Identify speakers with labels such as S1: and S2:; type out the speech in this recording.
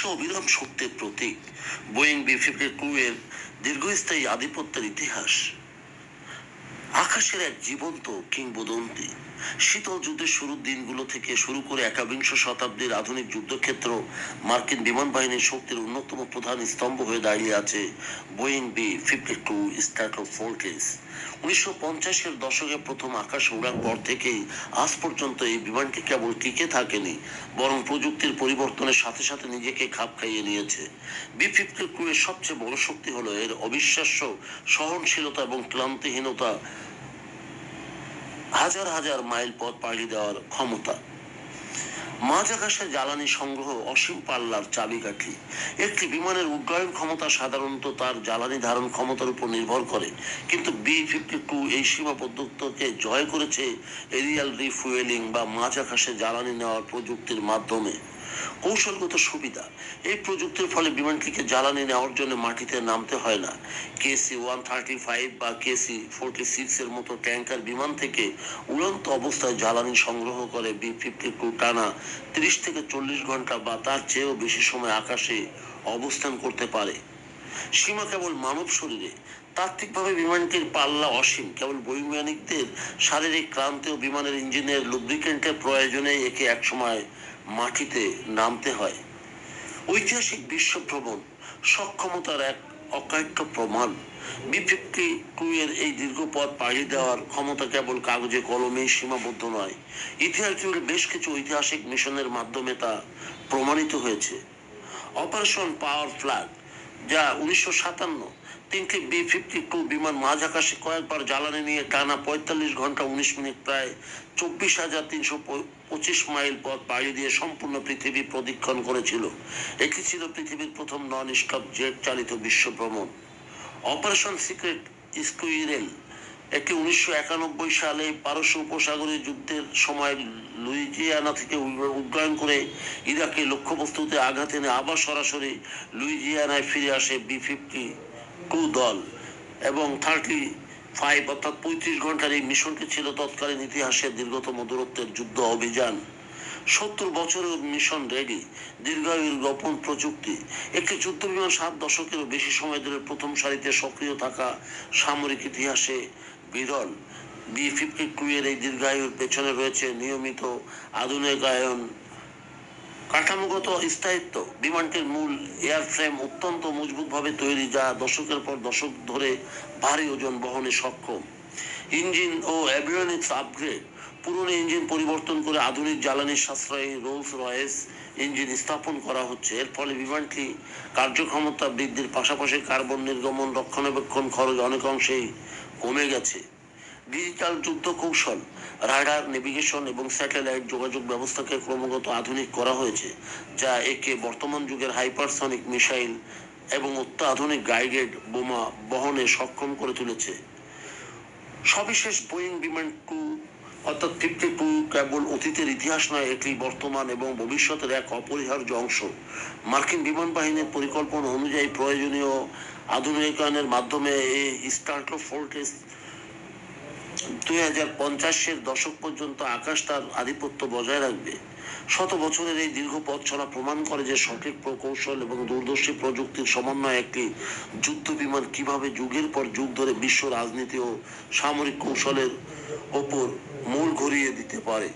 S1: ইতিহাসে অবিরাম সত্যের প্রতীক বোয়িং বি-52 এর দীর্ঘস্থায়ী আধিপত্যের ইতিহাস আকাশের এক জীবন্ত কিংবদন্তি। শীতল যুদ্ধের শুরুর দিনগুলো থেকে শুরু করে একবিংশ শতাব্দীর আধুনিক যুদ্ধক্ষেত্র মার্কিন বিমান বাহিনীর শক্তির অন্যতম প্রধান স্তম্ভ হয়ে দাঁড়িয়ে আছে বোয়িং বি-52 স্ট্র্যাটো ফোর্ট্রেস। 1950-এর দশকে প্রথম আকাশে ওড়ার পর থেকেই আজ পর্যন্ত এই বিমানটি কেবল টিকে থাকেনি, বরং প্রযুক্তির পরিবর্তনের সাথে সাথে নিজেকে খাপ খাইয়ে নিয়েছে। বি-52 এর সবচেয়ে বড় শক্তি হলো এর অবিশ্বাস্য সহনশীলতা এবং ক্লান্তিহীনতা, হাজার হাজার মাইল পথ পাড়ি দেওয়ার ক্ষমতা। মাঝ আকাশের জ্বালানি সংগ্রহ অসীম পাল্লার চাবিকাঠি। একটি বিমানের উড্ডয়ন ক্ষমতা সাধারণত তার জ্বালানি ধারণ ক্ষমতার উপর নির্ভর করে, কিন্তু বি-52 এই সীমাবদ্ধতাকে জয় করেছে এরিয়াল রিফুয়েলিং বা মাঝ আকাশে জ্বালানি নেওয়ার প্রযুক্তির মাধ্যমে। কৌশলগত সুবিধা, এই প্রযুক্তির ফলে বিমানটিকে জ্বালানি নেওয়ার জন্য মাটিতে নামতে হয় না। KC-135 বা KC-46 এর মতো ট্যাঙ্কার বিমান থেকে উড়ন্ত অবস্থায় জ্বালানি সংগ্রহ করে বি-52 টানা 30 থেকে 40 ঘন্টা বা তার চেয়েও বেশি সময় আকাশে অবস্থান করতে পারে। সীমা কেবল মানব শরীরে। তাত্ত্বিকভাবে বিমানটির পাল্লা অসীম, কেবল বৈমানিকদের শারীরিক ক্লান্তি ও বিমানের ইঞ্জিনের লুব্রিকেন্টের প্রয়োজনে একে একসময় মাটিতে নামতে হয়। ঐতিহাসিক বিশ্ব ভ্রমণ সক্ষমতার এক অকাট্য প্রমাণ। বি-52 এর এই দীর্ঘ পথ পাড়ি দেওয়ার ক্ষমতা কেবল কাগজে কলমেই সীমাবদ্ধ নয়, ইতিহাস জুড়ে বেশ কিছু ঐতিহাসিক মিশনের মাধ্যমে তা প্রমাণিত হয়েছে। অপারেশন পাওয়ার ফ্ল্যাগ, যা 1957, 3টি বি-52 বিমান মাঝ আকাশে কয়েকবার জ্বালানি নিয়ে টানা 45 ঘন্টা 19 মিনিট প্রায় 24,325 মাইল পথ পাড়ি দিয়ে সম্পূর্ণ পৃথিবী প্রদক্ষিণ করেছিল। এটি ছিল পৃথিবীর প্রথম নন স্টপ জেট চালিত বিশ্ব ভ্রমণ। অপারেশন সিক্রেট স্কুইরেল, একটি 1991 সালে পারস্য উপসাগরীয় যুদ্ধের সময় লুইজিয়ানা থেকে উড্ডয়ন করে ইরাকে লক্ষ্যবস্তুতে আঘাত এনে আবার সরাসরি লুইজিয়ানায় ফিরে আসে বি-52 দল, এবং 35 অর্থাৎ 35 ঘন্টার এই মিশনটি ছিল তৎকালীন ইতিহাসের দীর্ঘতম দূরত্বের যুদ্ধ অভিযান। 70 বছরের মিশন রেডি, দীর্ঘায়ুর গোপন প্রযুক্তি। একটি যুদ্ধ বিমান 7 দশকেরও বেশি সময় ধরে প্রথম সারিতে সক্রিয় থাকা সামরিক ইতিহাসে বিরল। বি-52 এর এই দীর্ঘায়ুর পেছনে রয়েছে নিয়মিত আধুনিকায়ন, কাঠামোগত স্থায়িত্ব। বিমানটির মূল এয়ারফ্রেম অত্যন্ত মজবুতভাবে তৈরি, যা দশকের পর দশক ধরে ভারী ওজন বহনে সক্ষম। ইঞ্জিন ও অ্যাভিওনিক্স আপগ্রেড, পুরনো ইঞ্জিন পরিবর্তন করে আধুনিক জ্বালানি সাশ্রয়ী রোলস রয়েস ইঞ্জিন স্থাপন করা হচ্ছে। এর ফলে বিমানটি কার্যক্ষমতা বৃদ্ধির পাশাপাশি কার্বন নির্গমন, রক্ষণাবেক্ষণ খরচ অনেকাংশেই কমে গেছে। ডিজিটাল যুদ্ধ কৌশল, রাডার, নেভিগেশন এবং স্যাটেলাইট যোগাযোগ ব্যবস্থাকে ক্রমাগত আধুনিক করা হয়েছে, যা একে বর্তমান যুগের হাইপারসনিক মিসাইল এবং অত্যাধুনিক গাইডেড বোমা বহনে সক্ষম করে তুলেছে। সবিশেষ বোয়িং বিমান 2 অর্থাৎ 52 কেবল অতীতের ইতিহাস নয়, এটি বর্তমান এবং ভবিষ্যতের এক অপরিহার্য অংশ। মার্কিন বিমান বাহিনীর পরিকল্পনা অনুযায়ী প্রয়োজনীয় আধুনিকায়নের মাধ্যমে এই স্ট্র্যাটো ফোর্ট্রেস 2050-এর দশক পর্যন্ত আকাশ তার আধিপত্য বজায় রাখবে। শত বছরের এই দীর্ঘ পথ চলা প্রমাণ করে যে সঠিক প্রকৌশল এবং দূরদর্শী প্রযুক্তির সমন্বয়ে একটি যুদ্ধ বিমান কিভাবে যুগের পর যুগ ধরে বিশ্ব রাজনীতি ও সামরিক কৌশলের ওপর মূল ঘুরিয়ে দিতে পারে।